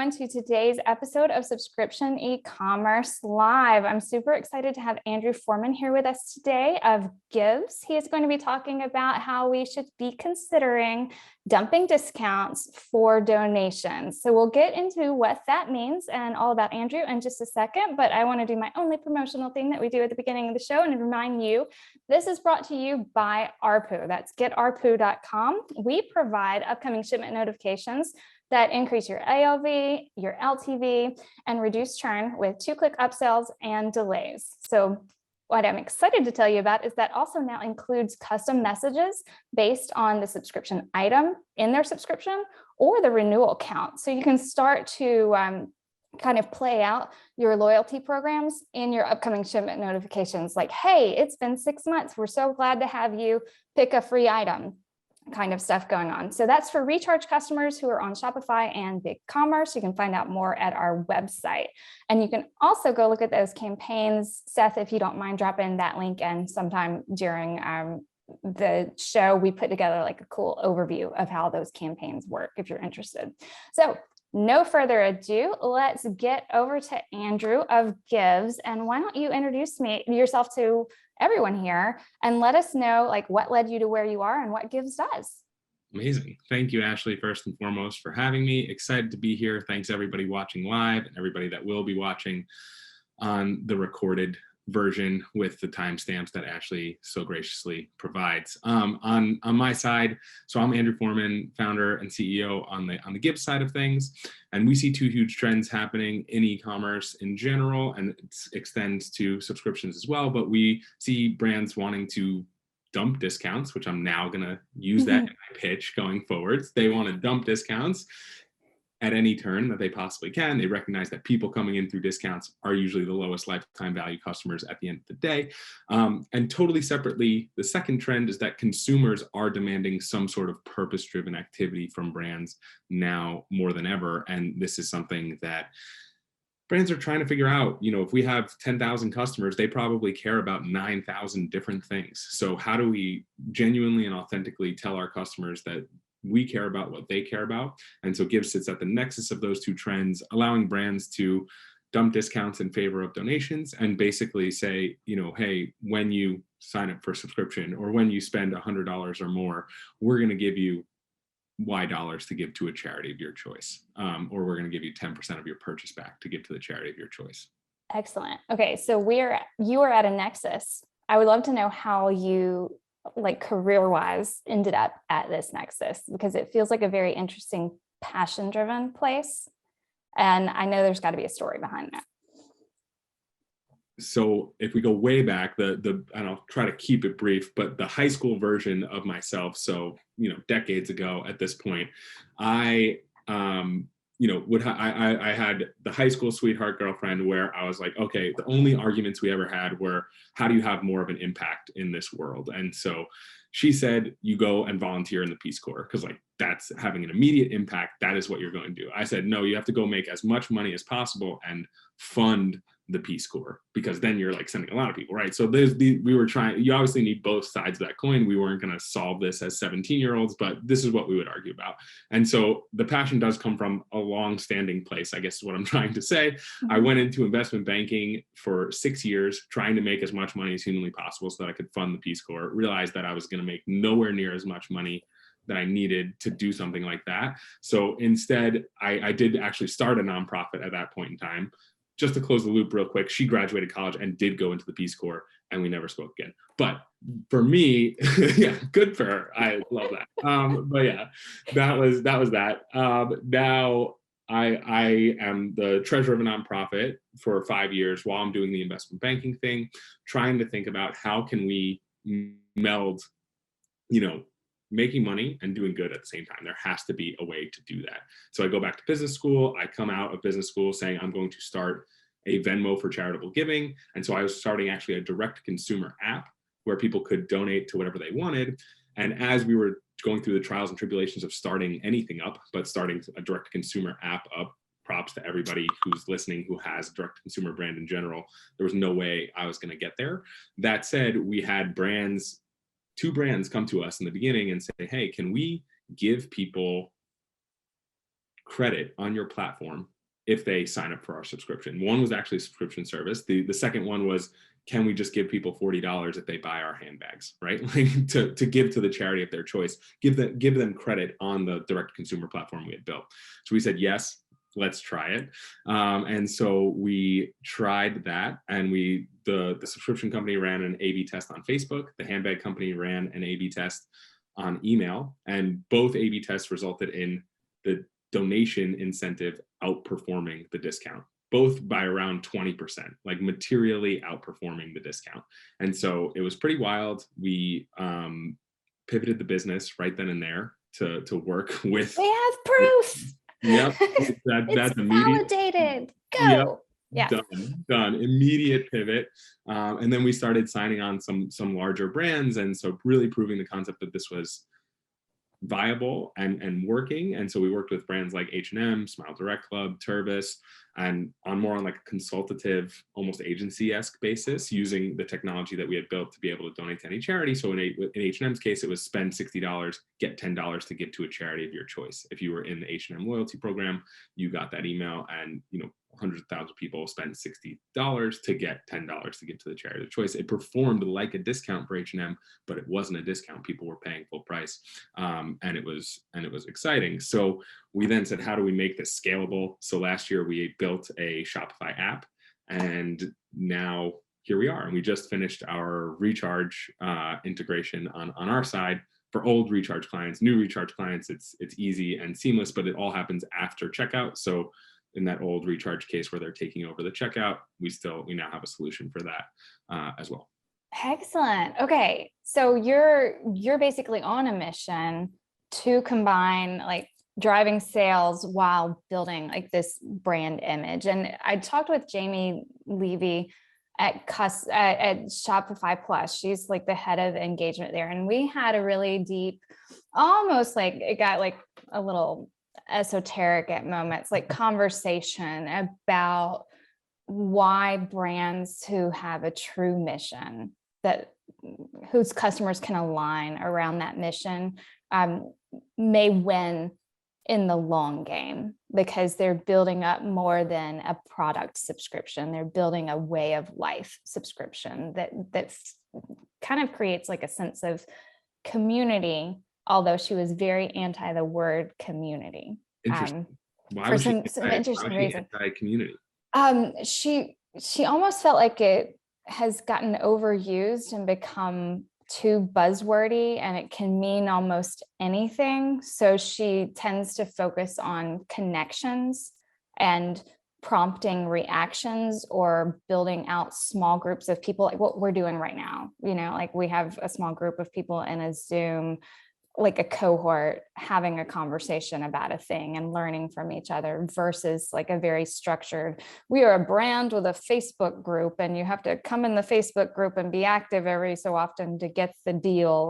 everyone, to today's episode of Subscription E-commerce Live. I'm super excited to have Andrew Forman here with us today of Givz. He is going to be talking about how we should be considering dumping discounts for donations. So we'll get into what that means and all about Andrew in just a second, but I want to do my only promotional thing that we do at the beginning of the show and remind you, this is brought to you by ARPU. That's getarpu.com. We provide upcoming shipment notifications that increase your AOV, your LTV, and reduce churn with 2-click upsells and delays. So what I'm excited to tell you about is that also now includes custom messages based on the subscription item in their subscription or the renewal count. So you can start to kind of play out your loyalty programs in your upcoming shipment notifications. Like, hey, it's been 6 months. We're so glad to have you pick a free item. Kind of stuff going on. So that's for recharge customers who are on Shopify and BigCommerce. You can find out more at our website. And you can also go look at those campaigns. Seth, if you don't mind dropping that link in sometime during the show, we put together like a cool overview of how those campaigns work if you're interested. So no further ado, let's get over to Andrew of Givz. And why don't you introduce yourself to everyone here and let us know like what led you to where you are and what Givz does. Amazing. Thank you, Ashley, first and foremost, for having me. Excited to be here. Thanks everybody watching live and everybody that will be watching on the recorded version with the timestamps that Ashley so graciously provides. On my side, so I'm Andrew Forman, founder and CEO on the Givz side of things, and we see two huge trends happening in e-commerce in general, and it extends to subscriptions as well. But we see brands wanting to dump discounts, which I'm now going to use that in my pitch going forwards. They want to dump discounts at any turn that they possibly can. They recognize that people coming in through discounts are usually the lowest lifetime value customers at the end of the day. And totally separately, the second trend is that consumers are demanding some sort of purpose-driven activity from brands now more than ever. And this is something that brands are trying to figure out. You know, if we have 10,000 customers, they probably care about 9,000 different things. So how do we genuinely and authentically tell our customers that we care about what they care about? And so Givz sits at the nexus of those two trends, allowing brands to dump discounts in favor of donations and basically say, you know, hey, when you sign up for a subscription or when you spend $100 or more, we're going to give you Y dollars to give to a charity of your choice, or we're going to give you 10% of your purchase back to give to the charity of your choice. Excellent. Okay, so you are at a nexus. I would love to know how you, like career-wise, ended up at this nexus, because it feels like a very interesting passion-driven place. And I know there's got to be a story behind that. So if we go way back, and I'll try to keep it brief, but the high school version of myself, so, you know, decades ago at this point, I had the high school sweetheart girlfriend where I was like, okay, the only arguments we ever had were, how do you have more of an impact in this world? And so she said, you go and volunteer in the Peace Corps, because like that's having an immediate impact. That is what you're going to do. I said, no, you have to go make as much money as possible and fund the Peace Corps, because then you're like sending a lot of people, right? So we were trying, you obviously need both sides of that coin. We weren't going to solve this as 17-year-olds, but this is what we would argue about. And so the passion does come from a long-standing place, I guess is what I'm trying to say. I went into investment banking for 6 years, trying to make as much money as humanly possible so that I could fund the Peace Corps. Realized that I was going to make nowhere near as much money that I needed to do something like that. So instead, I did actually start a nonprofit at that point in time. Just to close the loop real quick, she graduated college and did go into the Peace Corps, and we never spoke again. But for me, yeah, good for her. I love that. But yeah, that was that. Now I am the treasurer of a nonprofit for 5 years while I'm doing the investment banking thing, trying to think about how can we meld, you know, making money and doing good at the same time. There has to be a way to do that. So I go back to business school. I come out of business school saying I'm going to start a Venmo for charitable giving. And so I was starting actually a direct consumer app where people could donate to whatever they wanted. And as we were going through the trials and tribulations of starting anything up, but starting a direct consumer app up, props to everybody who's listening who has a direct consumer brand in general, there was no way I was going to get there. That said, we had two brands come to us in the beginning and say, hey, can we give people credit on your platform if they sign up for our subscription. One was actually a subscription service. The second one was, can we just give people $40 if they buy our handbags, right? Like to give to the charity of their choice, give them credit on the direct consumer platform we had built. So we said, yes, let's try it. And so we tried that, and the subscription company ran an A/B test on Facebook. The handbag company ran an A/B test on email, and both A/B tests resulted in the donation incentive outperforming the discount, both by around 20%, like materially outperforming the discount. And so it was pretty wild. We pivoted the business right then and there to work with. We have proof. Yep, that's immediate. Validated. Go. Yep. Yeah. Done. Immediate pivot. And then we started signing on some larger brands. And so really proving the concept that this was viable and working. And so we worked with brands like H&M, Smile Direct Club, Tervis, and on like a consultative, almost agency-esque basis, using the technology that we had built to be able to donate to any charity. So in H&M's case, it was spend $60, get $10 to give to a charity of your choice. If you were in the H&M loyalty program, you got that email, and hundreds of thousands of people spend $60 to get $10 to give to the charity of choice. It performed like a discount for H&M, but it wasn't a discount. People were paying full price, and it was exciting. So we then said, how do we make this scalable? So last year we built a Shopify app, and now here we are. And we just finished our recharge integration on our side. For old recharge clients, new recharge clients, it's easy and seamless, but it all happens after checkout. So in that old recharge case where they're taking over the checkout, we now have a solution for that as well. Excellent. Okay, so you're basically on a mission to combine like driving sales while building like this brand image. And I talked with Jamie Levy at Shopify Plus. She's like the head of engagement there, and we had a really deep, almost like it got like a little esoteric at moments, like conversation about why brands who have a true mission, that whose customers can align around that mission, may win in the long game, because they're building up more than a product subscription. They're building a way of life subscription that kind of creates like a sense of community, although she was very anti the word community. Interesting. Why for was some she interesting reasons. Anti-community? She almost felt like it has gotten overused and become too buzzwordy, and it can mean almost anything. So she tends to focus on connections and prompting reactions, or building out small groups of people, like what we're doing right now. Like we have a small group of people in a Zoom, like a cohort, having a conversation about a thing and learning from each other, versus like a very structured, we are a brand with a Facebook group and you have to come in the Facebook group and be active every so often to get the deal.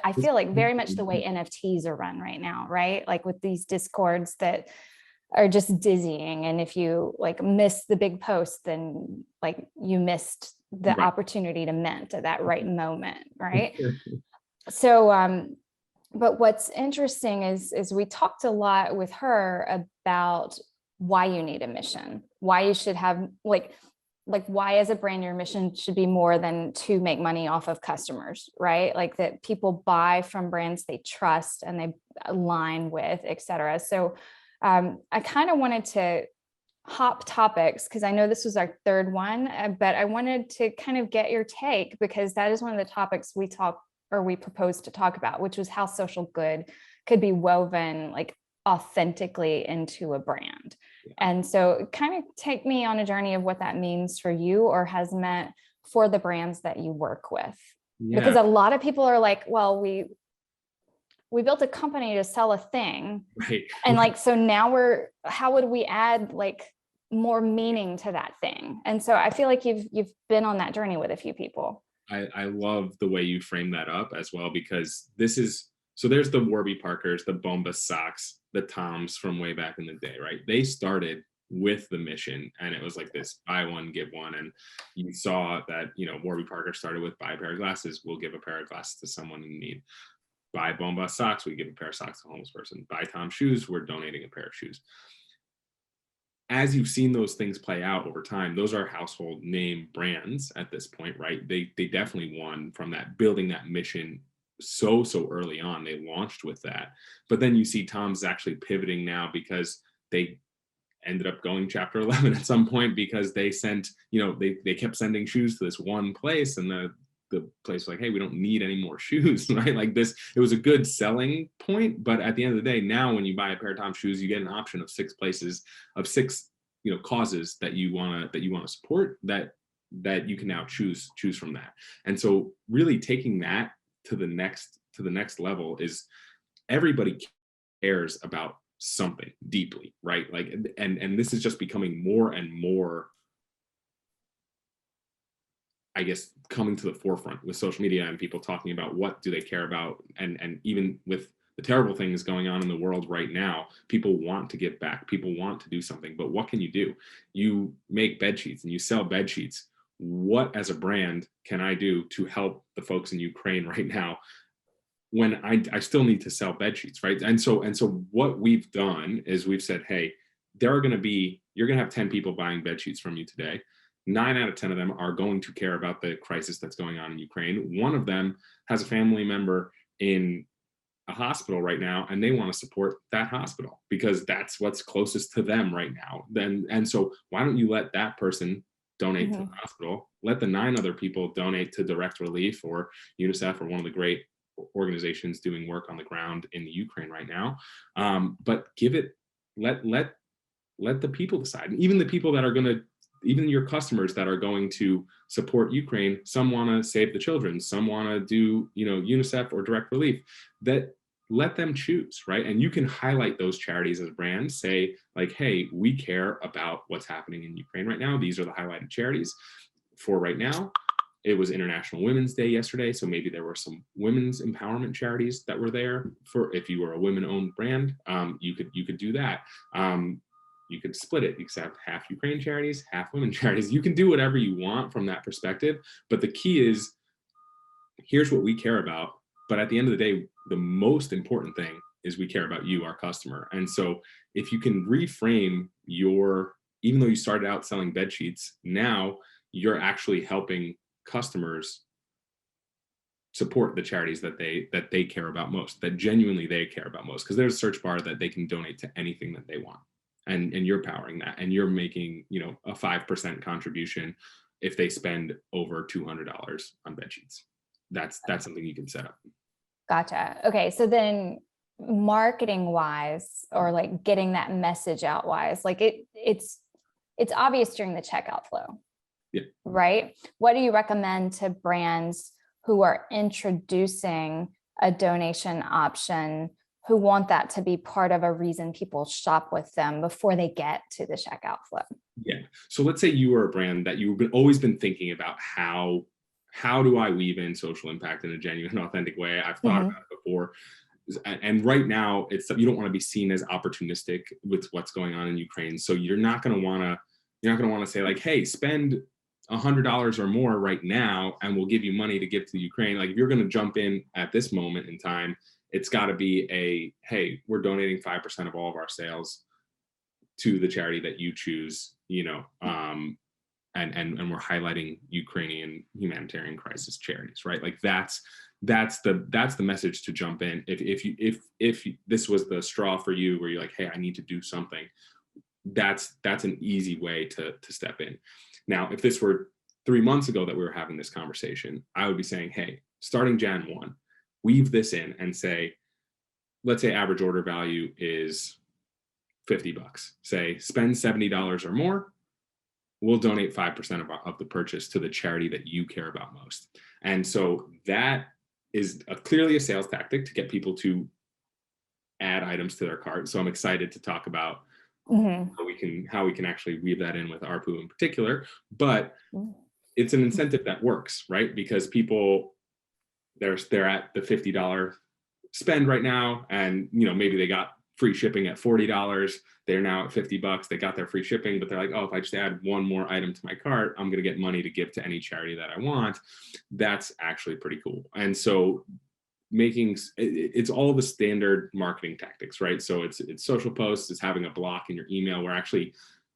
I feel like very much the way NFTs are run right now, right? Like with these discords that are just dizzying. And if you like miss the big post, then like you missed the opportunity to mint at that right moment, right? So, but what's interesting is we talked a lot with her about why you need a mission, why you should have like why as a brand your mission should be more than to make money off of customers, right? Like that people buy from brands they trust and they align with, et cetera. So I kind of wanted to hop topics, because I know this was our third one, but I wanted to kind of get your take, because that is one of the topics we proposed to talk about, which was how social good could be woven like authentically into a brand. Yeah. And so kind of take me on a journey of what that means for you, or has meant for the brands that you work with. Yeah. Because a lot of people are like, well, we built a company to sell a thing. Right. And like, so now how would we add like more meaning to that thing? And so I feel like you've been on that journey with a few people. I love the way you frame that up as well, because there's the Warby Parkers, the Bomba socks, the Toms from way back in the day, right? They started with the mission, and it was like this buy one, give one. And you saw that, Warby Parker started with buy a pair of glasses, we'll give a pair of glasses to someone in need. Buy Bomba socks, we give a pair of socks to a homeless person. Buy Tom shoes, we're donating a pair of shoes. as you've seen those things play out over time, those are household name brands at this point, right? They definitely won from that, building that mission so early on. They launched with that. But then you see Tom's actually pivoting now because they ended up going chapter 11 at some point, because they sent, they kept sending shoes to this one place, and the place was like, hey, we don't need any more shoes, right? Like this, it was a good selling point, but at the end of the day, now when you buy a pair of Tom's shoes, you get an option of 6 places, of 6, causes that you want to support, that you can now choose from that. And so really taking that to the next level is, everybody cares about something deeply, right? Like, and this is just becoming more and more, I guess, coming to the forefront with social media and people talking about what do they care about. And even with the terrible things going on in the world right now, people want to give back, people want to do something, but what can you do? You make bed sheets and you sell bed sheets. What, as a brand, can I do to help the folks in Ukraine right now, when I still need to sell bed sheets, right? And so what we've done is we've said, hey, you're going to have 10 people buying bed sheets from you today. 9 out of 10 of them are going to care about the crisis that's going on in Ukraine. One of them has a family member in a hospital right now, and they want to support that hospital because that's what's closest to them right now. And so why don't you let that person donate to the hospital? Let the 9 other people donate to Direct Relief or UNICEF or one of the great organizations doing work on the ground in the Ukraine right now. But let the people decide. And even the people that are going to, even your customers that are going to support Ukraine, some want to save the children, some want to do, UNICEF or Direct Relief, that let them choose, right? And you can highlight those charities as brands, say like, hey, we care about what's happening in Ukraine right now. These are the highlighted charities for right now. It was International Women's Day yesterday, so maybe there were some women's empowerment charities that were there. For if you were a women-owned brand, you could do that. You could split it. You could have half Ukraine charities, half women charities. You can do whatever you want from that perspective. But the key is, here's what we care about. But at the end of the day, the most important thing is we care about you, our customer. And so if you can reframe even though you started out selling bed sheets, now you're actually helping customers support the charities that they care about most, that genuinely they care about most, because there's a search bar that they can donate to anything that they want. And you're powering that, and you're making, a 5% contribution if they spend over $200 on bed sheets. That's something you can set up. Gotcha. Okay. So then marketing wise, or like getting that message out wise, like it's obvious during the checkout flow. Yeah. Right. What do you recommend to brands who are introducing a donation option, who want that to be part of a reason people shop with them before they get to the checkout flow? Yeah. So let's say you are a brand that you've always been thinking about, how do I weave in social impact in a genuine, authentic way? I've thought about it before. And right now, you don't want to be seen as opportunistic with what's going on in Ukraine. So you're not going to want to say like, hey, spend $100 or more right now, and we'll give you money to give to Ukraine. Like, if you're going to jump in at this moment in time, it's got to be hey, we're donating 5% of all of our sales to the charity that you choose, and we're highlighting Ukrainian humanitarian crisis charities, right? Like that's the message to jump in. If this was the straw for you, where you're like, hey, I need to do something, that's an easy way to step in. Now, if this were 3 months ago that we were having this conversation, I would be saying, hey, starting Jan 1, weave this in and say, let's say average order value is $50. Say spend $70 or more, we'll donate 5% of the purchase to the charity that you care about most. And so that is clearly a sales tactic to get people to add items to their cart. So I'm excited to talk about how we can actually weave that in with ARPU in particular. But it's an incentive that works, right? Because people, they're at the $50 spend right now, and maybe they got free shipping at $40. They're now at $50. They got their free shipping, but they're like, oh, if I just add one more item to my cart, I'm going to get money to give to any charity that I want. That's actually pretty cool. And so it's all the standard marketing tactics, right? So it's social posts, it's having a block in your email where actually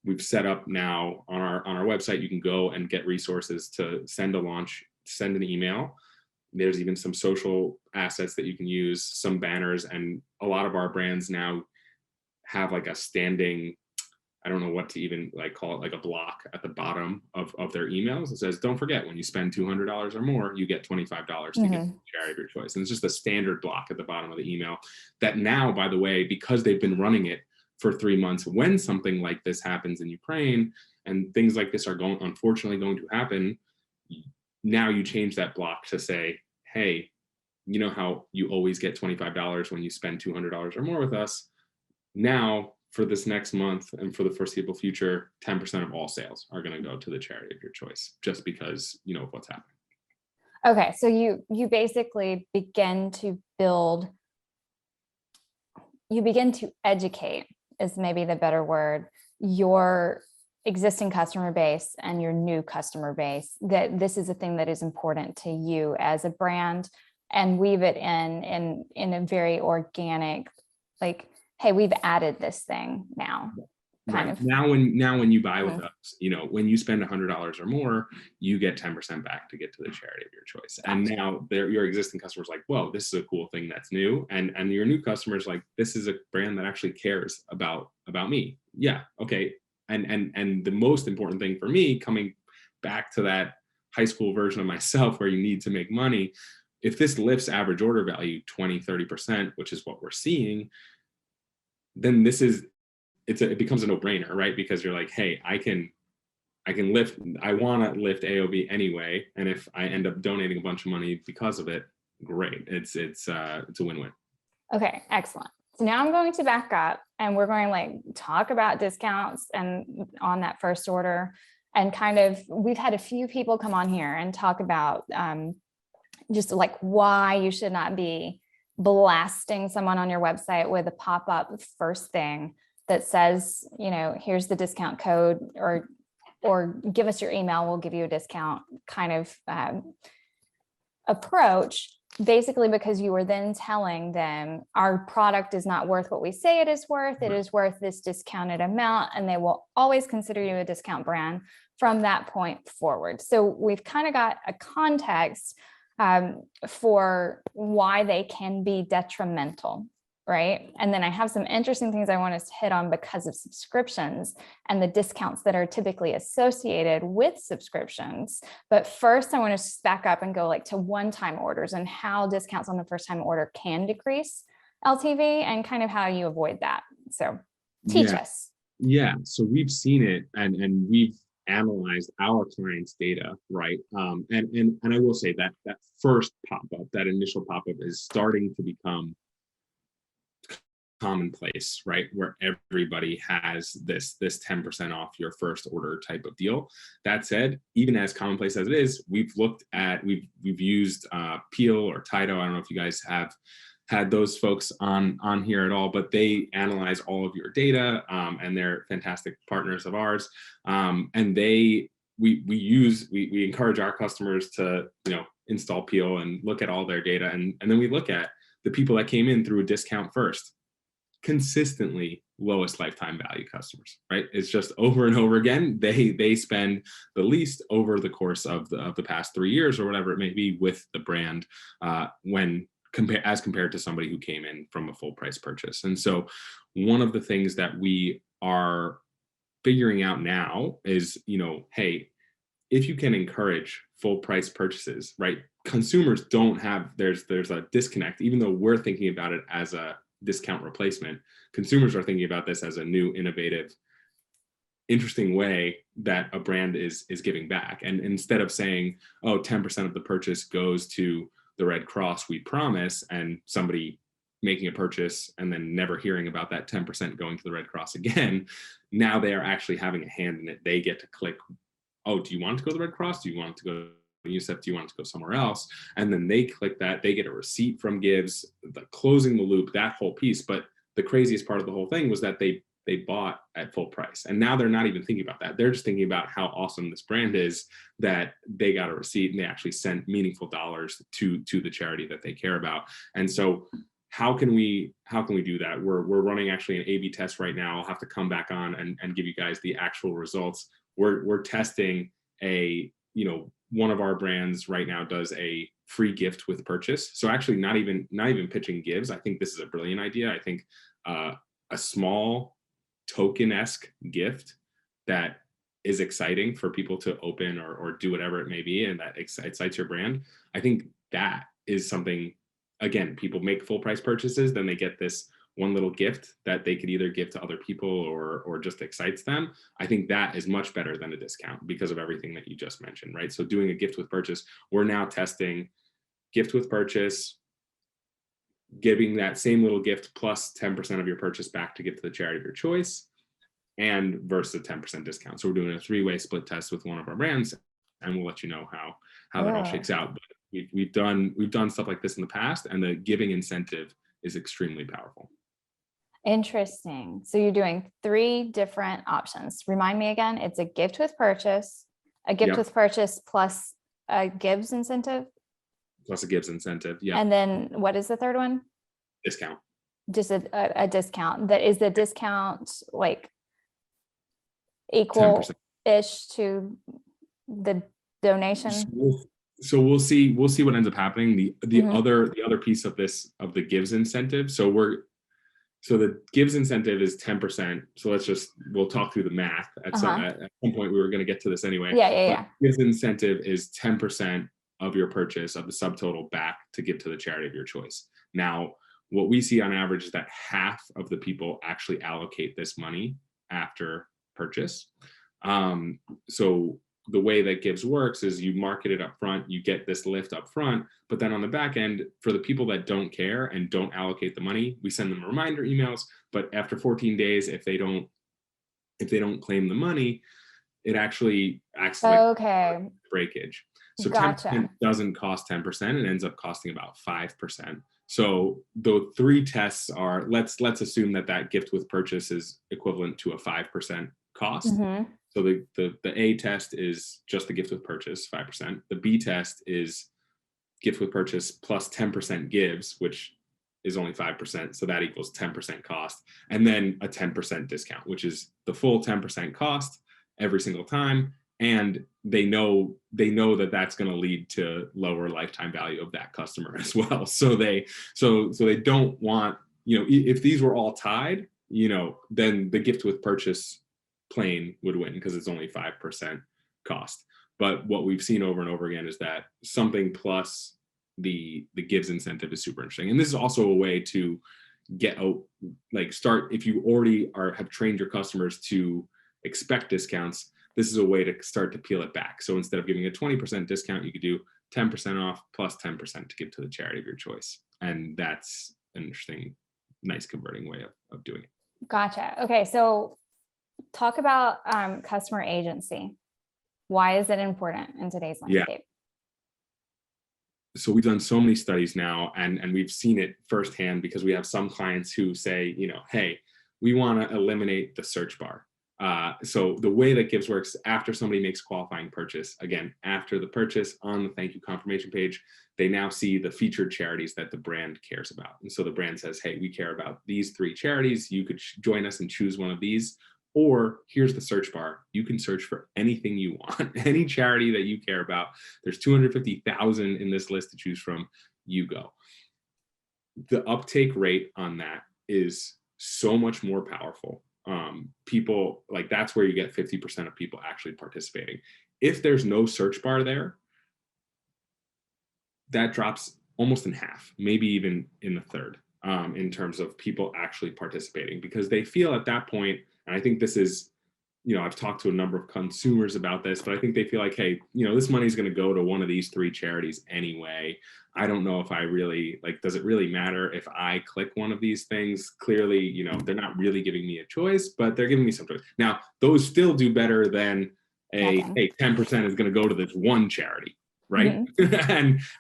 we've set up now on our website, you can go and get resources to send an email. There's even some social assets that you can use, some banners, and a lot of our brands now have like a standing, I don't know what to even like call it, like a block at the bottom of their emails. It says, don't forget, when you spend $200 or more, you get $25 to get the charity of your choice. And it's just a standard block at the bottom of the email that now, by the way, because they've been running it for 3 months, when something like this happens in Ukraine and things like this are unfortunately going to happen, now you change that block to say, hey, you know how you always get $25 when you spend $200 or more with us? Now, for this next month and for the foreseeable future, 10% of all sales are going to go to the charity of your choice, just because of what's happening. Okay, so you basically begin to educate, is maybe the better word, your existing customer base and your new customer base, that this is a thing that is important to you as a brand, and weave it in a very organic, like, hey, we've added this thing now. Right. Now when you buy with us, when you spend $100 or more, you get 10% back to get to the charity of your choice. Gotcha. And now your existing customers like, whoa, this is a cool thing that's new. And your new customers like, this is a brand that actually cares about me. Yeah. Okay. And the most important thing for me, coming back to that high school version of myself where you need to make money, if this lifts average order value 20, 30%, which is what we're seeing, then it becomes a no-brainer, right? Because you're like, hey, I want to lift AOV anyway, and if I end up donating a bunch of money because of it, great. It's a win-win. Okay, excellent. So now I'm going to back up, and we're going to like talk about discounts and on that first order, and kind of, we've had a few people come on here and talk about just like why you should not be blasting someone on your website with a pop-up first thing that says, here's the discount code, or give us your email, we'll give you a discount kind of approach, basically because you are then telling them our product is not worth what we say it is worth. It is worth this discounted amount, and they will always consider you a discount brand from that point forward. So we've kind of got a context for why they can be detrimental, right? And then I have some interesting things I want us to hit on because of subscriptions and the discounts that are typically associated with subscriptions. But first, I want to back up and go like to one-time orders and how discounts on the first-time order can decrease LTV and kind of how you avoid that. So teach us. Yeah, so we've seen it and we've analyzed our clients' data, right? And I will say that first pop-up, that initial pop-up is starting to become commonplace, right? Where everybody has this 10% off your first order type of deal. That said, even as commonplace as it is, we've used Peel or Tido. I don't know if you guys have had those folks on here at all, but they analyze all of your data, and they're fantastic partners of ours. And we encourage our customers to install Peel and look at all their data, and then we look at the people that came in through a discount first. Consistently lowest lifetime value customers, right? It's just over and over again, they spend the least over the course of the past 3 years or whatever it may be with the brand, as compared to somebody who came in from a full price purchase. And so one of the things that we are figuring out now is, hey, if you can encourage full price purchases, right? Consumers don't have, there's a disconnect, even though we're thinking about it as a discount replacement. Consumers are thinking about this as a new, innovative, interesting way that a brand is giving back. And instead of saying, oh, 10% of the purchase goes to the Red Cross, we promise, and somebody making a purchase and then never hearing about that 10% going to the Red Cross again, now they are actually having a hand in it. They get to click, oh, do you want to go to the Red Cross? Do you want to go to UNICEF? Do you want to go somewhere else? And then they click that, they get a receipt from Givz, closing the loop, that whole piece. But the craziest part of the whole thing was that they bought at full price. And now they're not even thinking about that. They're just thinking about how awesome this brand is, that they got a receipt and they actually sent meaningful dollars to the charity that they care about. And so how can we do that? We're running actually an A/B test right now. I'll have to come back on and give you guys the actual results. We're testing one of our brands right now does a free gift with purchase. So actually not even pitching Givz. I think this is a brilliant idea. I think a small token-esque gift that is exciting for people to open or do whatever it may be, and that excites your brand. I think that is something, again, people make full price purchases, then they get this one little gift that they could either give to other people or just excites them. I think that is much better than a discount because of everything that you just mentioned, right? So doing a gift with purchase, we're now testing gift with purchase, giving that same little gift plus 10% of your purchase back to give to the charity of your choice, and versus a 10% discount. So we're doing a 3-way split test with one of our brands, and we'll let you know how that all shakes out. But we've done stuff like this in the past, and the giving incentive is extremely powerful. Interesting. So you're doing 3 different options. Remind me again, it's a gift with purchase, a gift with purchase plus a Givz incentive. Plus a Givz incentive, yeah. And then what is the third one? Discount. Just a discount. That is the discount like equal-ish to the donation. So we'll see what ends up happening. The other piece of this, of the Givz incentive. So the Givz incentive is 10%. So we'll talk through the math at some point. We were going to get to this anyway. Yeah. Givz incentive is 10% of your purchase of the subtotal back to give to the charity of your choice. Now, what we see on average is that half of the people actually allocate this money after purchase. So the way that Givz works is you market it up front, you get this lift up front, but then on the back end, for the people that don't care and don't allocate the money, we send them reminder emails, but after 14 days, if they don't claim the money, it actually acts like breakage. So 10% doesn't cost 10%, it ends up costing about 5%. So the 3 tests are, let's assume that gift with purchase is equivalent to a 5% cost. So the A test is just the gift with purchase, 5%. The B test is gift with purchase plus 10% Givz, which is only 5%. So that equals 10% cost. And then a 10% discount, which is the full 10% cost every single time. And they know that that's going to lead to lower lifetime value of that customer as well. So they don't want, if these were all tied, then the gift with purchase plain would win because it's only 5% cost. But what we've seen over and over again is that something plus the Givz incentive is super interesting. And this is also a way to get out, start, if you already have trained your customers to expect discounts, this is a way to start to peel it back. So instead of giving a 20% discount, you could do 10% off plus 10% to give to the charity of your choice. And that's an interesting, nice converting way of doing it. Gotcha. Okay. So talk about customer agency. Why is it important in today's landscape? So we've done so many studies now, and we've seen it firsthand because we have some clients who say, hey, we want to eliminate the search bar. So the way that Givz works, after somebody makes qualifying purchase, again, after the purchase on the thank you confirmation page, they now see the featured charities that the brand cares about. And so the brand says, hey, we care about these 3 charities. You could join us and choose one of these. Or here's the search bar. You can search for anything you want, any charity that you care about. There's 250,000 in this list to choose from. You go. The uptake rate on that is so much more powerful. People, that's where you get 50% of people actually participating. If there's no search bar there, that drops almost in half, maybe even in the third, in terms of people actually participating, because they feel at that point, and I think this is, I've talked to a number of consumers about this, but I think they feel like, hey, this money is going to go to one of these 3 charities anyway. I don't know if I really, does it really matter if I click one of these things? Clearly, they're not really giving me a choice, but they're giving me some choice. Now, those still do better than hey, 10% is going to go to this one charity, right?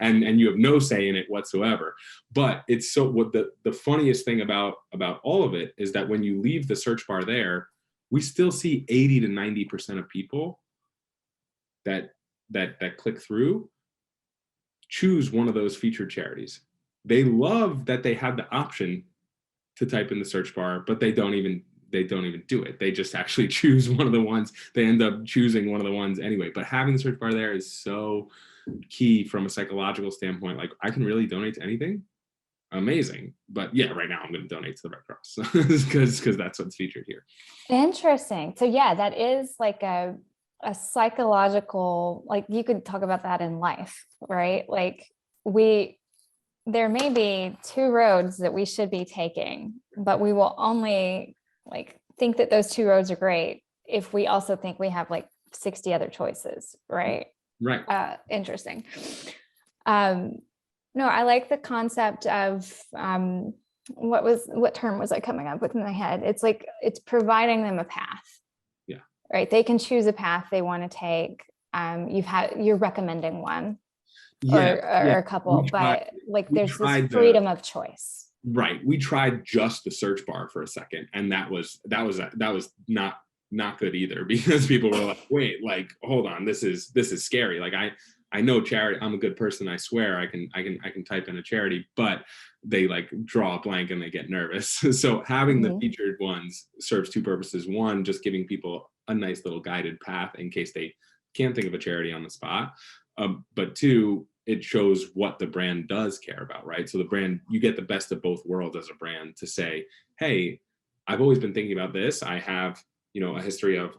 and you have no say in it whatsoever. But it's so, what the funniest thing about all of it is that when you leave the search bar there, we still see 80 to 90% of people that click through choose one of those featured charities. they love that they have the option to type in the search bar, but they don't even do it. They just actually choose one of the ones. They end up choosing one of the ones anyway. But having the search bar there is so key from a psychological standpoint. Like, I can really donate to anything. Amazing. But yeah, right now I'm going to donate to the Red Cross because that's what's featured here. Interesting. So yeah, that is like a psychological, like you could talk about that in life, right? Like there may be two roads that we should be taking, but we will only like think that those two roads are great if we also think we have like 60 other choices, right? Right. Interesting. No, I like the concept of what term was I coming up with in my head? It's like it's providing them a path. Yeah. Right. They can choose a path they want to take. You're recommending one or a couple, but like there's this freedom of choice. Right. We tried just the search bar for a second, and that was not good either, because people were like, wait, like, hold on, this is scary. Like, I know charity, I'm a good person, I swear I can type in a charity, but they like draw a blank and they get nervous. So having the featured ones serves two purposes. One, just giving people a nice little guided path in case they can't think of a charity on the spot. But two, it shows what the brand does care about, right? So the brand, you get the best of both worlds as a brand to say, hey, I've always been thinking about this. I have, a history of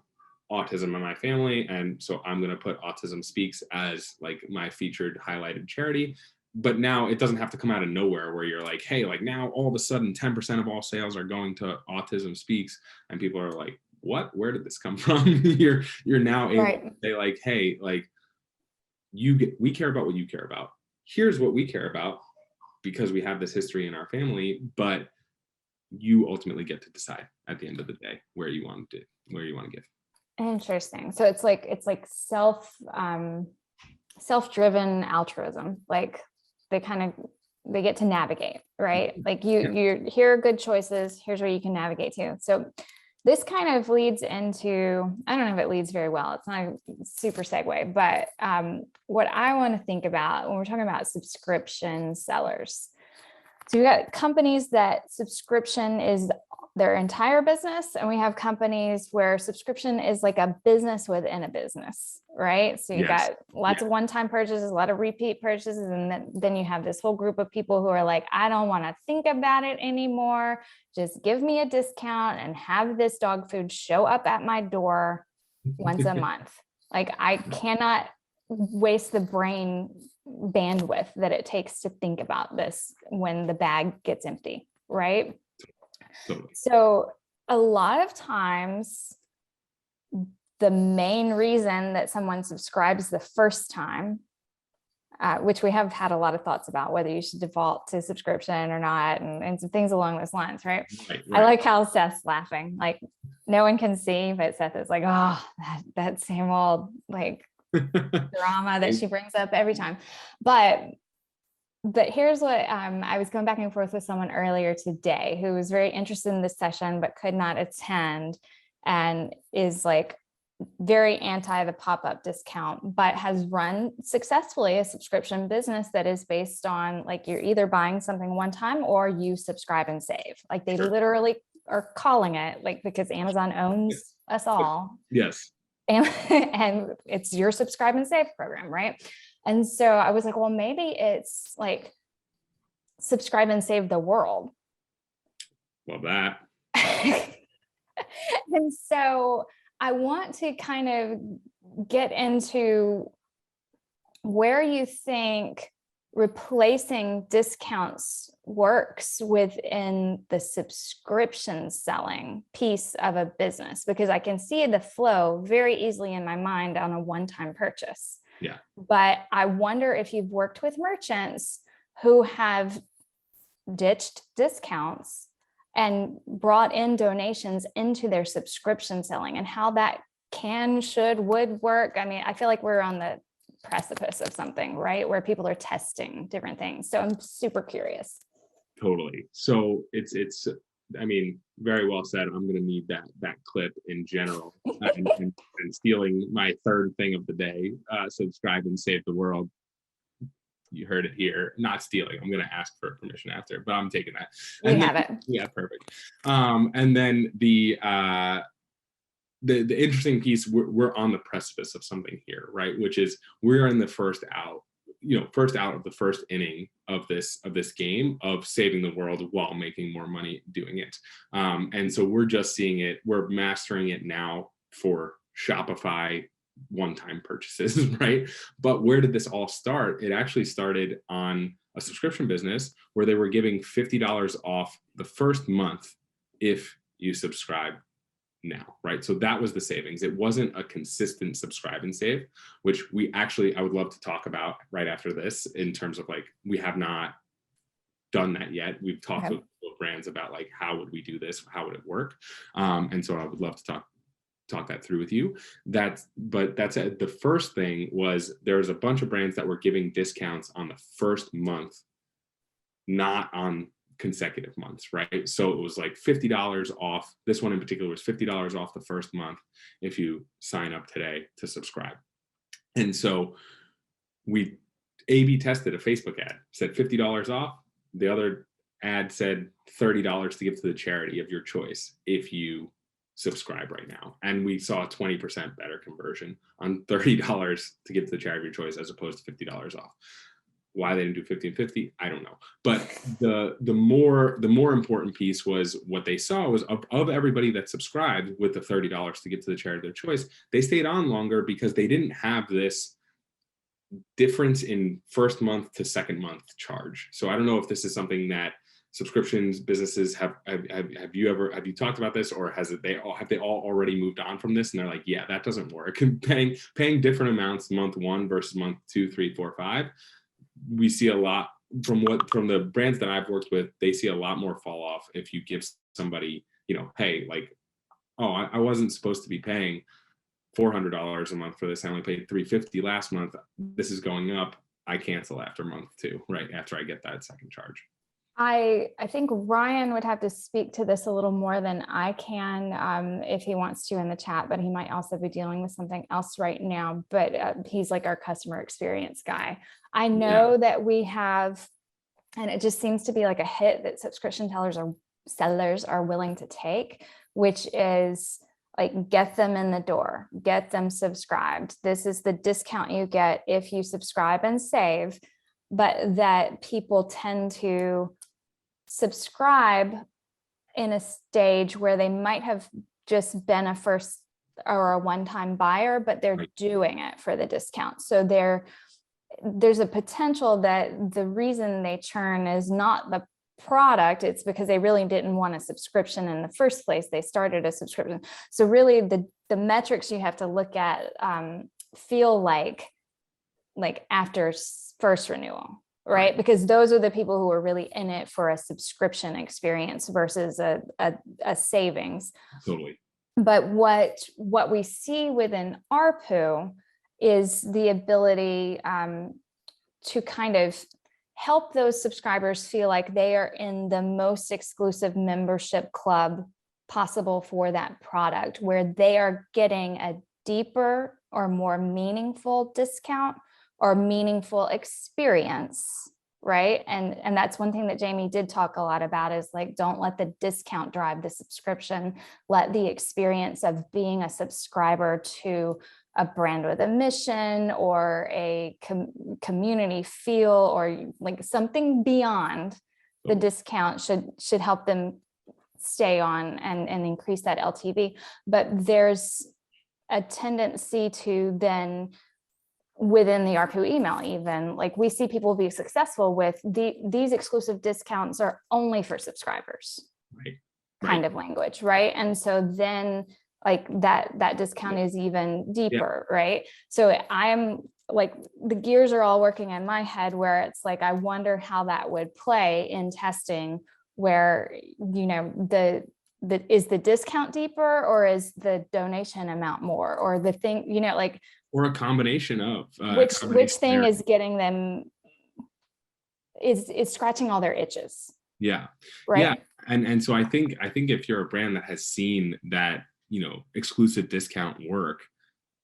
autism in my family, and so I'm going to put Autism Speaks as like my featured highlighted charity. But now it doesn't have to come out of nowhere where you're like, hey, like now all of a sudden 10% of all sales are going to Autism Speaks, and people are like, what? Where did this come from? You're now able to say like, hey, like we care about what you care about. Here's what we care about because we have this history in our family, but you ultimately get to decide at the end of the day where you want to give. Interesting. So it's like self-driven altruism. Like they get to navigate, right? Like here are good choices. Here's where you can navigate to. So this kind of leads into, I don't know if it leads very well. It's not a super segue, but what I want to think about when we're talking about subscription sellers. So we got companies that subscription is their entire business, and we have companies where subscription is like a business within a business, right? So you got lots of one-time purchases, a lot of repeat purchases, and then you have this whole group of people who are like, I don't want to think about it anymore. Just give me a discount and have this dog food show up at my door once a month. Like I cannot waste the brain bandwidth that it takes to think about this when the bag gets empty, right? Totally. So a lot of times, the main reason that someone subscribes the first time, which we have had a lot of thoughts about whether you should default to subscription or not, and some things along those lines, right? I like how Seth's laughing. Like no one can see, but Seth is like, oh, that same old like drama that she brings up every time. But here's what I was going back and forth with someone earlier today who was very interested in this session but could not attend, and is like very anti the pop-up discount, but has run successfully a subscription business that is based on like you're either buying something one time or you subscribe and save. Like they literally are calling it, like, because Amazon owns us all. Yes. And it's your subscribe and save program, right? And so I was like, well, maybe it's like subscribe and save the world. Love that. And so I want to kind of get into where you think replacing discounts works within the subscription selling piece of a business, because I can see the flow very easily in my mind on a one-time purchase. Yeah. But I wonder if you've worked with merchants who have ditched discounts and brought in donations into their subscription selling, and how that would work. I mean, I feel like we're on the precipice of something, right? Where people are testing different things. So I'm super curious. Totally. So it's I mean, very well said. I'm going to need that clip in general. and stealing my third thing of the day, subscribe and save the world. you heard it here. Not stealing. I'm going to ask for permission after, but I'm taking that. We have it. Yeah, perfect. And then the interesting piece, we're on the precipice of something here, right? Which is we're in the first out of the first inning of this game of saving the world while making more money doing it. And so we're just seeing it, we're mastering it now for Shopify one-time purchases, right? But where did this all start? It actually started on a subscription business where they were giving $50 off the first month if you subscribe now, right? So that was the savings. It wasn't a consistent subscribe and save, which I would love to talk about right after this in terms of like, we have not done that yet. We've talked with brands about like, how would we do this? How would it work? And so I would love to talk that through with you. But that's it. The first thing was there was a bunch of brands that were giving discounts on the first month, not on consecutive months, right? So it was like $50 off. This one in particular was $50 off the first month if you sign up today to subscribe. And so we A/B tested a Facebook ad, said $50 off. The other ad said $30 to give to the charity of your choice if you subscribe right now. And we saw a 20% better conversion on $30 to give to the charity of your choice as opposed to $50 off. Why they didn't do 50 and 50, I don't know. But the more important piece was what they saw was of everybody that subscribed with the $30 to give to the charity of their choice, they stayed on longer because they didn't have this difference in first month to second month charge. So I don't know if this is something that subscriptions businesses have you talked about this, or have they all already moved on from this and they're like, yeah, that doesn't work. Paying different amounts month 1 versus month 2, 3, 4, 5. We see a lot from the brands that I've worked with, they see a lot more fall off if you give somebody, hey, like, oh, I wasn't supposed to be paying $400 a month for this. I only paid $350 last month. This is going up. I cancel after month 2, right after I get that second charge. I think Ryan would have to speak to this a little more than I can if he wants to in the chat, but he might also be dealing with something else right now. But he's like our customer experience guy. I know that we have, and it just seems to be like a hit that subscription sellers are willing to take, which is like, get them in the door, get them subscribed. This is the discount you get if you subscribe and save, but that people tend to subscribe in a stage where they might have just been a first or a one-time buyer, but they're doing it for the discount. So there's a potential that the reason they churn is not the product, it's because they really didn't want a subscription in the first place. They started a subscription. So really the metrics you have to look at feel like after first renewal, right? Because those are the people who are really in it for a subscription experience versus a savings. Totally. But what we see within ARPU is the ability to kind of help those subscribers feel like they are in the most exclusive membership club possible for that product, where they are getting a deeper or more meaningful discount or meaningful experience, right? And that's one thing that Jamie did talk a lot about, is like, don't let the discount drive the subscription. Let the experience of being a subscriber to a brand with a mission or a community feel, or like something beyond the discount should help them stay on and increase that LTV. But there's a tendency to then, within the ARPU email, even like we see people be successful with these exclusive discounts are only for subscribers, right. Kind of language, right? And so then like that discount is even deeper, right? So I'm like, the gears are all working in my head where it's like, I wonder how that would play in testing, where, is the discount deeper, or is the donation amount more, or the thing, like, or a combination of which thing is getting them, is scratching all their itches. Yeah. Right. Yeah. And so I think if you're a brand that has seen that, exclusive discount work,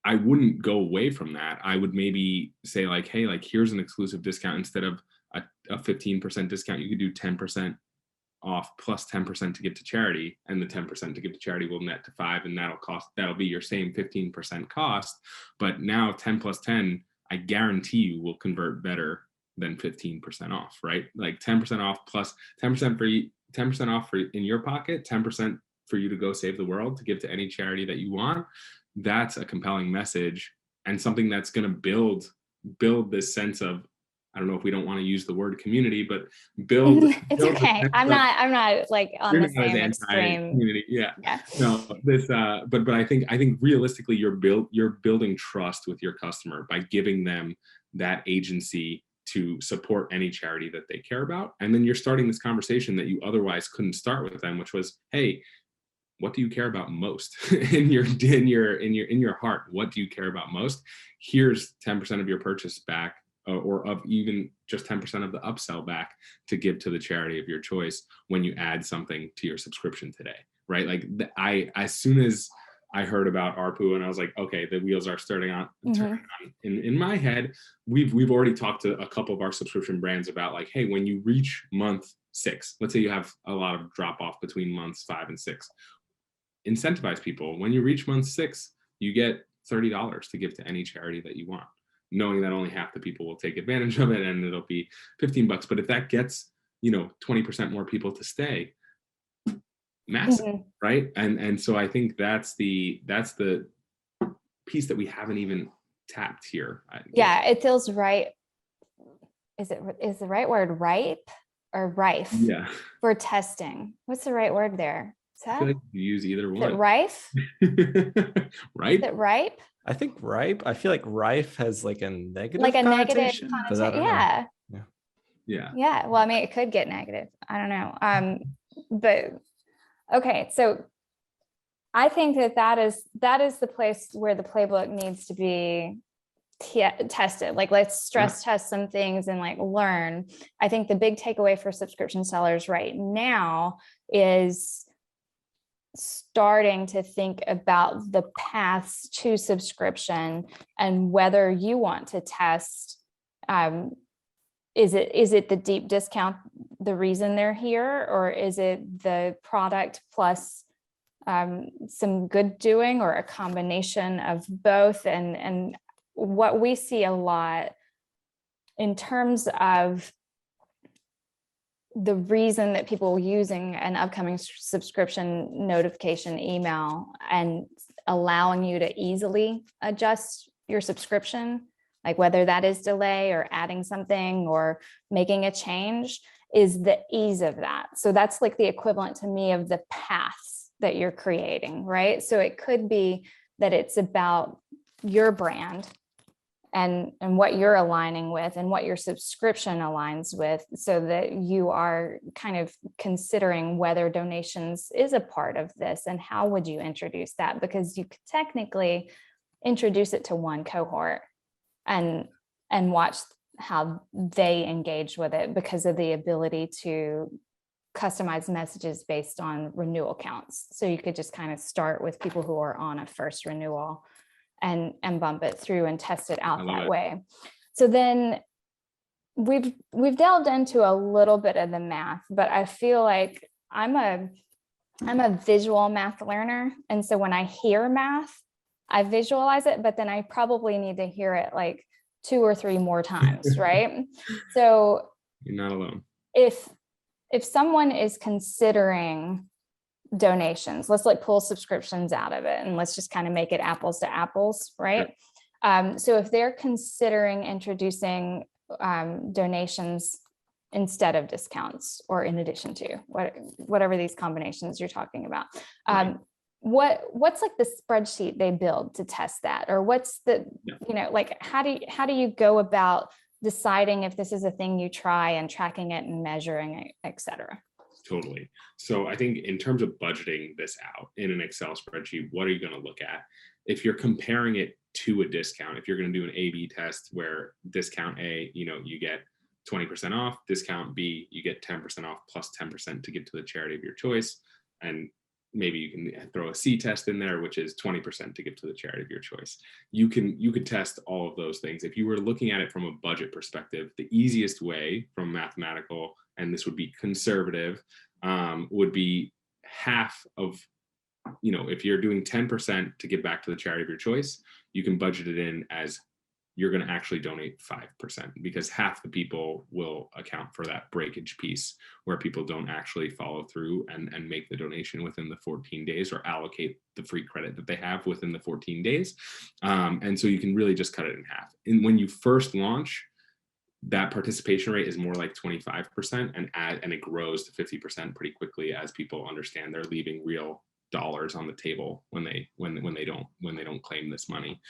I wouldn't go away from that. I would maybe say like, hey, like here's an exclusive discount. Instead of a 15% discount, you could do 10% off plus 10% to give to charity, and the 10% to give to charity will net to 5, and that'll be your same 15% cost. But now 10 plus 10, I guarantee you will convert better than 15% off, right? Like 10% off plus 10% for 10% off for in your pocket, 10% for you to go save the world, to give to any charity that you want. That's a compelling message, and something that's going to build this sense of, I don't know if we don't want to use the word community, but build. It's okay. I'm not like on the same extreme. Community. Yeah. No, this, but I think realistically, you're building trust with your customer by giving them that agency to support any charity that they care about. And then you're starting this conversation that you otherwise couldn't start with them, which was, hey, what do you care about most in your heart? What do you care about most? Here's 10% of your purchase back, or of even just 10% of the upsell back to give to the charity of your choice when you add something to your subscription today, right? Like as soon as I heard about ARPU, and I was like, okay, the wheels are turning on. In my head, we've already talked to a couple of our subscription brands about like, hey, when you reach month 6, let's say you have a lot of drop off between months 5 and 6, incentivize people. When you reach month 6, you get $30 to give to any charity that you want, knowing that only half the people will take advantage of it, and it'll be $15. But if that gets 20% more people to stay, massive, right? And so I think that's the piece that we haven't even tapped here. Yeah, it feels right. Is the right word ripe or rife? Yeah. For testing. What's the right word there? I feel like you use either one. Is it rife? Right? Is it ripe? I think ripe. I feel like rife has like a negative connotation. Yeah. Yeah. Well, I mean, it could get negative. I don't know. But okay, so I think that is the place where the playbook needs to be tested. Like, let's stress test some things and like learn. I think the big takeaway for subscription sellers right now is starting to think about the paths to subscription and whether you want to test, is it the deep discount the reason they're here, or is it the product plus some good doing, or a combination of both? And what we see a lot in terms of the reason that people using an upcoming subscription notification email and allowing you to easily adjust your subscription, like whether that is delay or adding something or making a change, is the ease of that. So that's like the equivalent to me of the paths that you're creating, right? So it could be that it's about your brand and what you're aligning with and what your subscription aligns with, so that you are kind of considering whether donations is a part of this, and how would you introduce that? Because you could technically introduce it to one cohort and watch how they engage with it, because of the ability to customize messages based on renewal counts. So you could just kind of start with people who are on a first renewal and bump it through and test it out that way. So then we've delved into a little bit of the math, but I feel like I'm a visual math learner. And so when I hear math, I visualize it, but then I probably need to hear it like 2 or 3 more times, right? So you're not alone. If someone is considering donations, let's like pull subscriptions out of it and let's just kind of make it apples to apples, right? Sure. So if they're considering introducing donations instead of discounts, or in addition to whatever these combinations you're talking about, what's like the spreadsheet they build to test that? Or what's the, like, how do you go about deciding if this is a thing you try, and tracking it and measuring it, et cetera? Totally. So I think in terms of budgeting this out in an Excel spreadsheet, what are you going to look at? If you're comparing it to a discount, if you're going to do an A/B test where discount A, you get 20% off, discount B, you get 10% off plus 10% to give to the charity of your choice. And maybe you can throw a C test in there, which is 20% to give to the charity of your choice. You could test all of those things. If you were looking at it from a budget perspective, the easiest way from mathematical, and this would be conservative, would be half of, if you're doing 10% to give back to the charity of your choice, you can budget it in as you're going to actually donate 5%, because half the people will account for that breakage piece where people don't actually follow through and make the donation within the 14 days or allocate the free credit that they have within the 14 days. And so you can really just cut it in half. And when you first launch, that participation rate is more like 25%, and it grows to 50% pretty quickly as people understand they're leaving real dollars on the table when they don't claim this money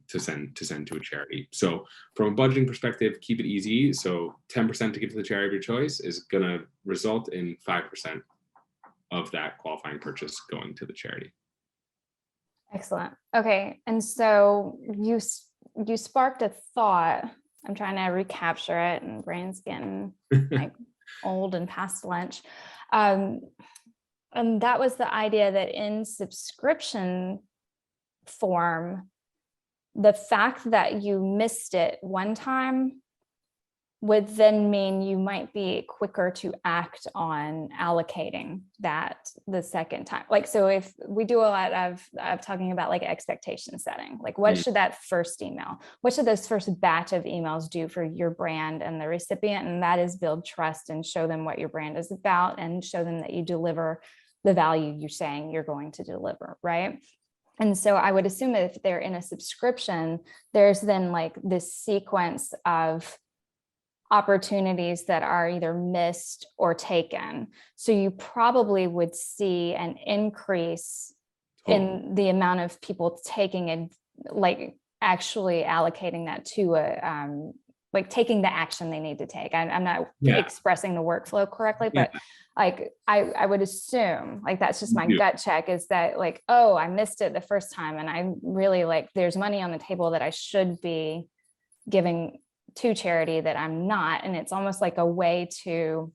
to send to a charity. So from a budgeting perspective, keep it easy. So 10% to give to the charity of your choice is going to result in 5% of that qualifying purchase going to the charity. Excellent. Okay, and so you sparked a thought. I'm trying to recapture it, and brain's getting like old and past lunch. And that was the idea that in subscription form, the fact that you missed it one time would then mean you might be quicker to act on allocating that the second time. Like, so if we do a lot of talking about like expectation setting, like what should that first email, what should those first batch of emails do for your brand and the recipient? And that is build trust and show them what your brand is about and show them that you deliver the value you're saying you're going to deliver, right? And so I would assume that if they're in a subscription, there's then like this sequence of opportunities that are either missed or taken. So you probably would see an increase in the amount of people taking it, like actually allocating that to a, like taking the action they need to take. I'm not expressing the workflow correctly, but like I would assume, like that's just my gut check, is that like, oh, I missed it the first time, and I really like there's money on the table that I should be giving to charity that I'm not, and it's almost like a way to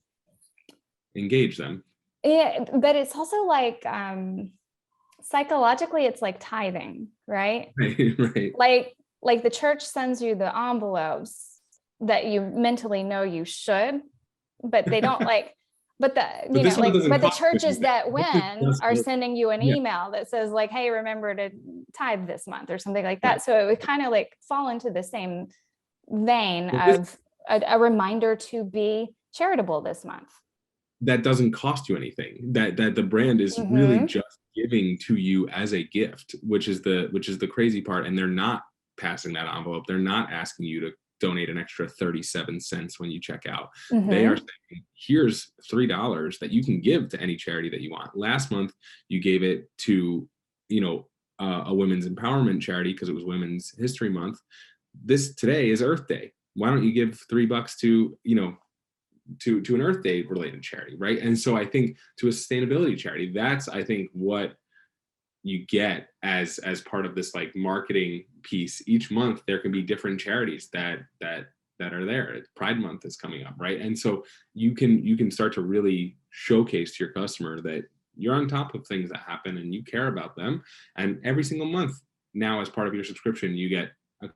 engage them. Yeah, but it's also like psychologically, it's like tithing, right? Right. Like the church sends you the envelopes that you mentally know you should, but they don't like. But the churches that win are sending you an email that says like, hey, remember to tithe this month or something like that. So it would kind of like fall into the same vein of a reminder to be charitable this month. That doesn't cost you anything. That the brand is really just giving to you as a gift, which is the crazy part. And they're not passing that envelope. They're not asking you to donate an extra 37 cents when you check out. They are saying, here's $3 that you can give to any charity that you want. Last month, you gave it to, a women's empowerment charity because it was Women's History Month. Today is Earth Day. Why don't you give $3 to, to an Earth Day related charity, right? And so I think to a sustainability charity, that's, I think, what you get as part of this like marketing piece. Each month there can be different charities that are there. Pride Month is coming up, right? And so you can start to really showcase to your customer that you're on top of things that happen and you care about them. And every single month now, as part of your subscription, you get a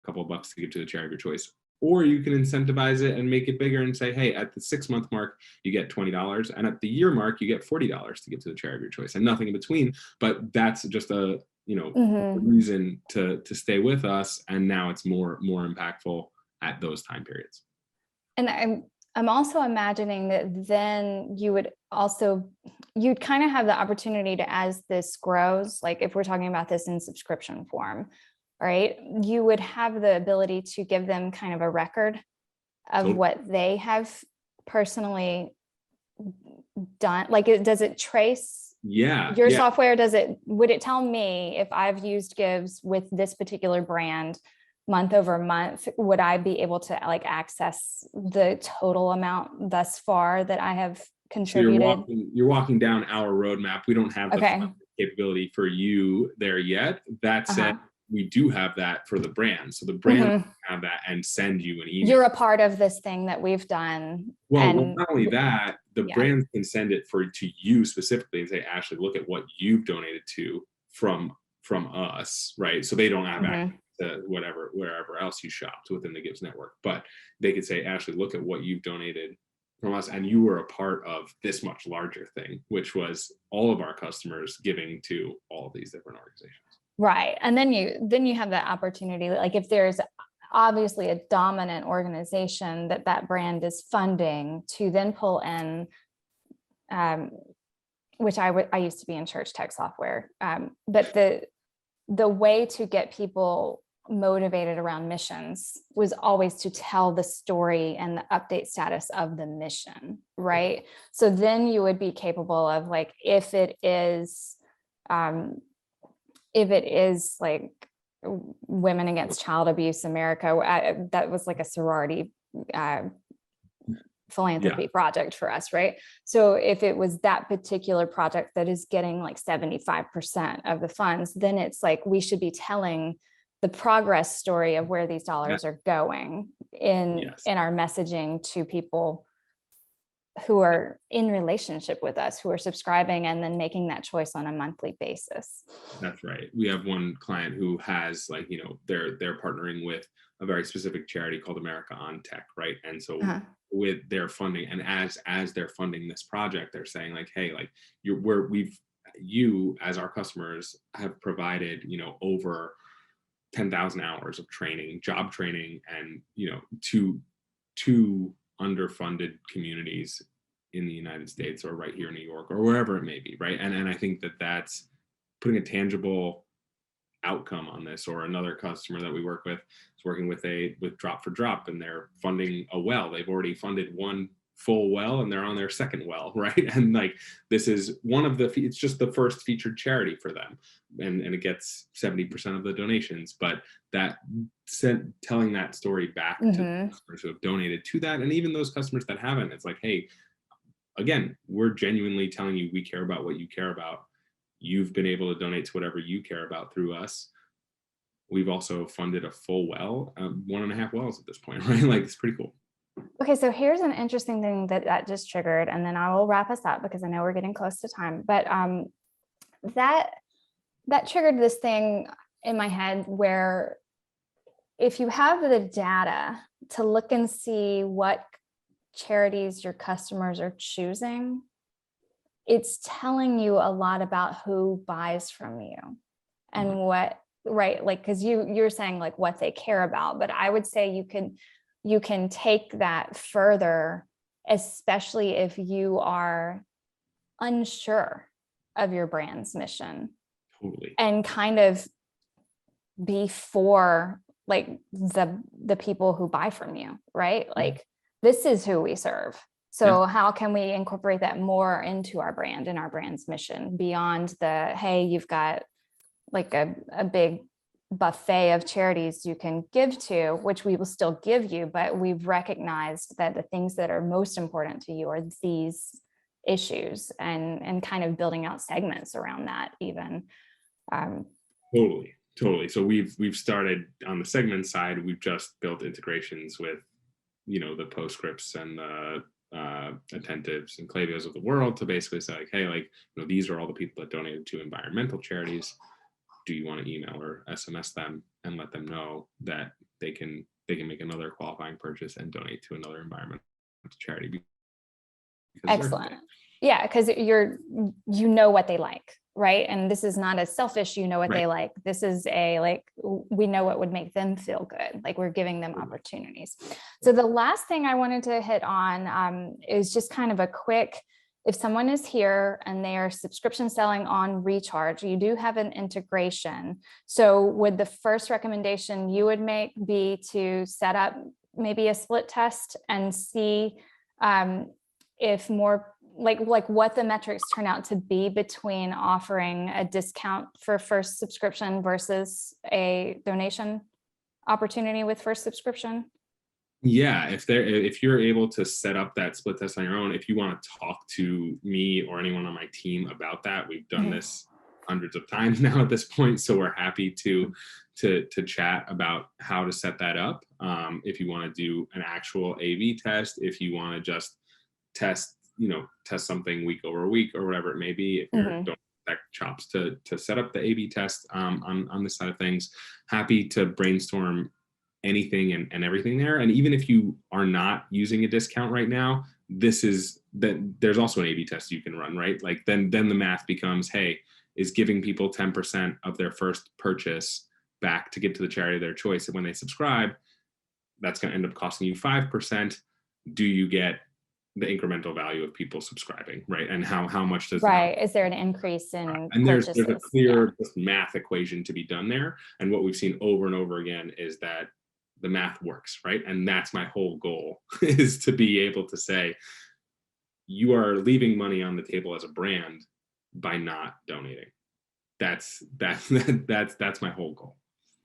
couple of bucks to give to the charity of your choice. Or you can incentivize it and make it bigger and say, hey, at the 6-month mark, you get $20. And at the year mark, you get $40 to give to the charity of your choice, and nothing in between. But that's just a reason to stay with us. And now it's more impactful at those time periods. And I'm also imagining that then you'd kind of have the opportunity to, as this grows, like if we're talking about this in subscription form, right, you would have the ability to give them kind of a record of what they have personally done. Like, does it trace your software? Would it tell me if I've used Givz with this particular brand month over month? Would I be able to like access the total amount thus far that I have contributed? So you're walking down our roadmap. We don't have the capability for you there yet. That said, we do have that for the brand. So the brand have that and send you an email. You're a part of this thing that we've done. Well, and not only that, the brands can send it to you specifically and say, Ashley, look at what you've donated to from us, right? So they don't have access to wherever else you shopped within the Givz network, but they could say, Ashley, look at what you've donated from us, and you were a part of this much larger thing, which was all of our customers giving to all of these different organizations. Right. And then you have that opportunity, like if there's obviously a dominant organization that brand is funding, to then pull in, which I used to be in church tech software, but the way to get people motivated around missions was always to tell the story and the update status of the mission, right? So then you would be capable of, like, if it is like Women Against Child Abuse America, that was like a sorority philanthropy project for us, right? So if it was that particular project that is getting like 75% of the funds, then it's like we should be telling the progress story of where these dollars are going in our messaging to people who are in relationship with us, who are subscribing and then making that choice on a monthly basis. That's right. We have one client who has, like, they're partnering with a very specific charity called America on Tech, right? And so with their funding, and as they're funding this project, they're saying, like, hey, like, you as our customers have provided, over 10,000 hours of training, job training, and to underfunded communities in the United States, or right here in New York, or wherever it may be, right? And I think that's putting a tangible outcome on this. Or another customer that we work with is working with Drop for Drop, and they're funding a well. They've already funded one full well, and they're on their second well, right? And like, this is it's just the first featured charity for them, and it gets 70% of the donations. But telling that story back to the customers who have donated to that, and even those customers that haven't, it's like, hey, again, we're genuinely telling you we care about what you care about. You've been able to donate to whatever you care about through us. We've also funded a full well, 1.5 wells at this point, right? Like, it's pretty cool. Okay, so here's an interesting thing that just triggered, and then I will wrap us up because I know we're getting close to time. But that triggered this thing in my head where, if you have the data to look and see what charities your customers are choosing, it's telling you a lot about who buys from you and what, right? Like, because you're saying like what they care about, but I would say you can take that further, especially if you are unsure of your brand's mission. Totally. And kind of be for like the people who buy from you, right? Like, this is who we serve. So how can we incorporate that more into our brand and our brand's mission, beyond the, hey, you've got like a big buffet of charities you can give to, which we will still give you, but we've recognized that the things that are most important to you are these issues, and kind of building out segments around that even. Totally. So we've started on the segment side. We've just built integrations with, the Postscripts and the Attentives and Klaviyo's of the world, to basically say, like, hey, like, these are all the people that donated to environmental charities. Do you want to email or SMS them and let them know that they can make another qualifying purchase and donate to another environmental charity? Excellent. Yeah, because you know what they like, right? And this is not a selfish, what they like. This is we know what would make them feel good. Like, we're giving them opportunities. So the last thing I wanted to hit on is just kind of a quick, if someone is here and they are subscription selling on Recharge, you do have an integration. So would the first recommendation you would make be to set up maybe a split test and see if more, like what the metrics turn out to be between offering a discount for first subscription versus a donation opportunity with first subscription? Yeah, if you're able to set up that split test on your own, if you want to talk to me or anyone on my team about that, we've done this hundreds of times now at this point, so we're happy to to chat about how to set that up. If you want to do an actual A/B test, if you want to just test something week over week or whatever it may be, if you don't have chops to set up the A/B test on this side of things, happy to brainstorm anything and everything there. And even if you are not using a discount right now, there's also an A/B test you can run, right? Like then the math becomes, hey, is giving people 10% of their first purchase back to give to the charity of their choice, and when they subscribe, that's going to end up costing you 5%. Do you get the incremental value of people subscribing, right? And how much does that, is there an increase in and there's a clear math equation to be done there. And what we've seen over and over again is that the math works, right? And that's my whole goal, is to be able to say, you are leaving money on the table as a brand by not donating. That's my whole goal.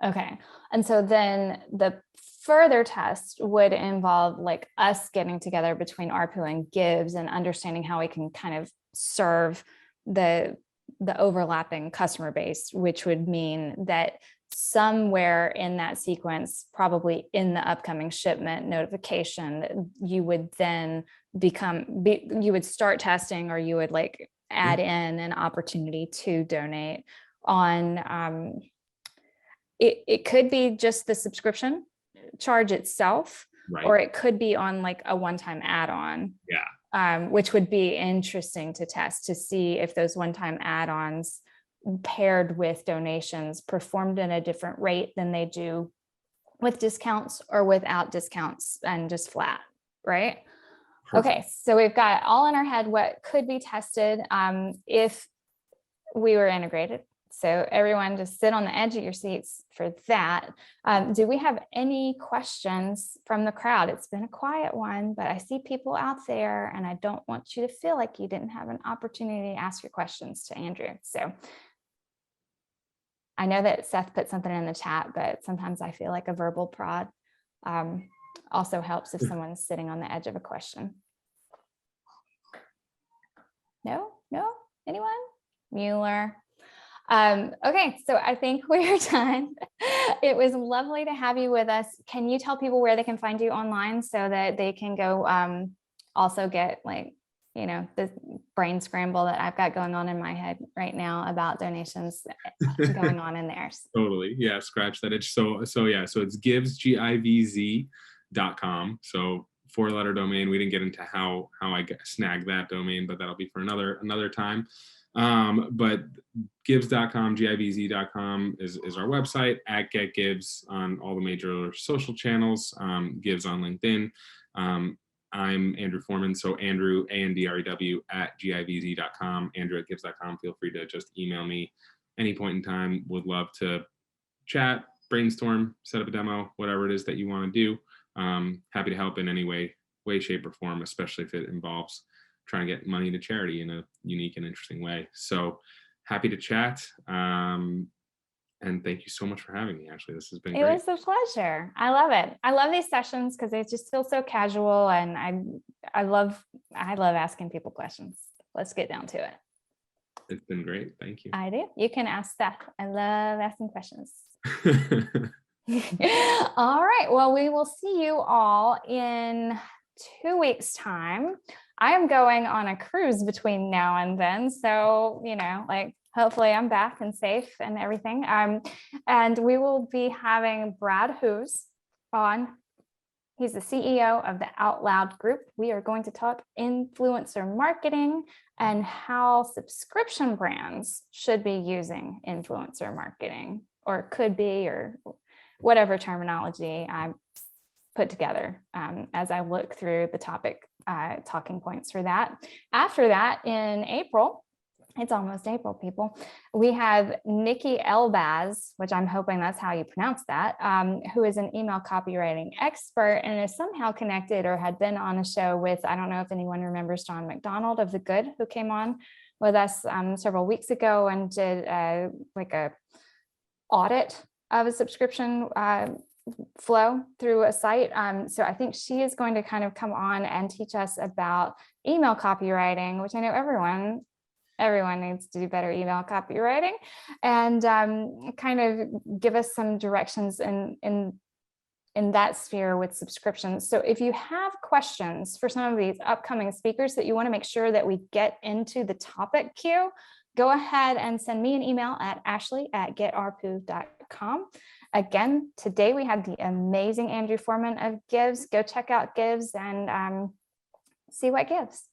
Okay. And so then the further test would involve like us getting together between ARPU and Givz and understanding how we can kind of serve the overlapping customer base, which would mean that somewhere in that sequence, probably in the upcoming shipment notification, you would then you would start testing, or you would like add in an opportunity to donate on, it could be just the subscription charge itself, right, or it could be on like a one-time add-on. Yeah. Which would be interesting to test, to see if those one-time add-ons paired with donations performed at a different rate than they do with discounts or without discounts and just flat, right? Perfect. Okay, so we've got all in our head what could be tested if we were integrated. So everyone just sit on the edge of your seats for that. Do we have any questions from the crowd? It's been a quiet one, but I see people out there, and I don't want you to feel like you didn't have an opportunity to ask your questions to Andrew. So I know that Seth put something in the chat, but sometimes I feel like a verbal prod also helps if someone's sitting on the edge of a question. No, anyone? Mueller. Okay, so I think we're done. It was lovely to have you with us. Can you tell people where they can find you online so that they can go also get like, the brain scramble that I've got going on in my head right now about donations going on in theirs? Totally. Yeah, scratch that itch. So it's Givz, Givz.com. So 4-letter domain. We didn't get into how I snagged that domain, but that'll be for another time. But Givz.com, Givz.com is our website, at Get Givz on all the major social channels, Givz on LinkedIn. I'm Andrew Forman, so Andrew, ANDREW, at Givz.com, Andrew at Givz.com. Feel free to just email me any point in time. Would love to chat, brainstorm, set up a demo, whatever it is that you want to do. Happy to help in any way, shape, or form, especially if it involves trying to get money to charity in a unique and interesting way. So happy to chat. And thank you so much for having me, Ashley. This has been great. It was a pleasure. I love it. I love these sessions because they just feel so casual, and I love asking people questions. Let's get down to it. It's been great. Thank you. I do. You can ask Seth. I love asking questions. All right. Well, we will see you all in 2 weeks' time. I am going on a cruise between now and then. So, hopefully I'm back and safe and everything. And we will be having Brad Hoos on. He's the CEO of the Out Loud Group. We are going to talk influencer marketing and how subscription brands should be using influencer marketing, or could be, or whatever terminology I put together as I look through the topic talking points for that. After that, in April, it's almost April, people, we have Nikki Elbaz, which I'm hoping that's how you pronounce that, who is an email copywriting expert and is somehow connected or had been on a show with, I don't know if anyone remembers John McDonald of The Good, who came on with us several weeks ago and did like a audit of a subscription flow through a site. So I think she is going to kind of come on and teach us about email copywriting, which I know Everyone needs to do better email copywriting, and kind of give us some directions in that sphere with subscriptions. So if you have questions for some of these upcoming speakers that you want to make sure that we get into the topic queue, go ahead and send me an email at ashley@getarpu.com. Again, today we had the amazing Andrew Forman of Givz. Go check out Givz and see what gives.